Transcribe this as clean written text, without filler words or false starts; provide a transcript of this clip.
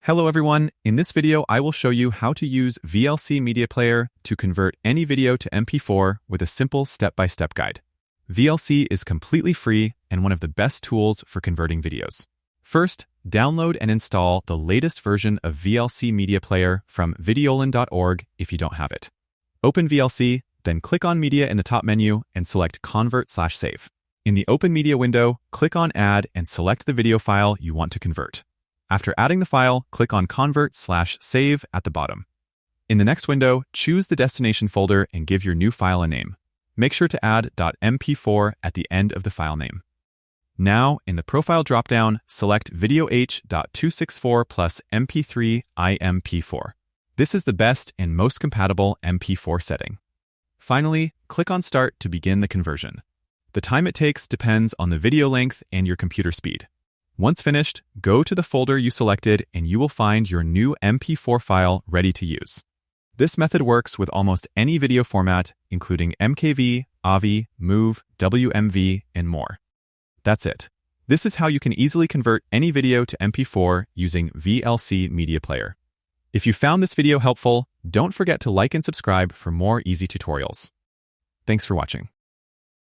Hello everyone, in this video I will show you how to use VLC Media Player to convert any video to MP4 with a simple step-by-step guide. VLC is completely free and one of the best tools for converting videos. First, download and install the latest version of VLC Media Player from videolin.org if you don't have it. Open VLC, then click on Media in the top menu and select Convert/Save. In the Open Media window, click on Add and select the video file you want to convert. After adding the file, click on Convert/Save at the bottom. In the next window, choose the destination folder and give your new file a name. Make sure to add .mp4 at the end of the file name. Now, in the Profile dropdown, select Video H.264 plus MP3 IMP4. This is the best and most compatible MP4 setting. Finally, click on Start to begin the conversion. The time it takes depends on the video length and your computer speed. Once finished, go to the folder you selected and you will find your new MP4 file ready to use. This method works with almost any video format, including MKV, AVI, MOV, WMV, and more. That's it. This is how you can easily convert any video to MP4 using VLC Media Player. If you found this video helpful, don't forget to like and subscribe for more easy tutorials. Thanks for watching.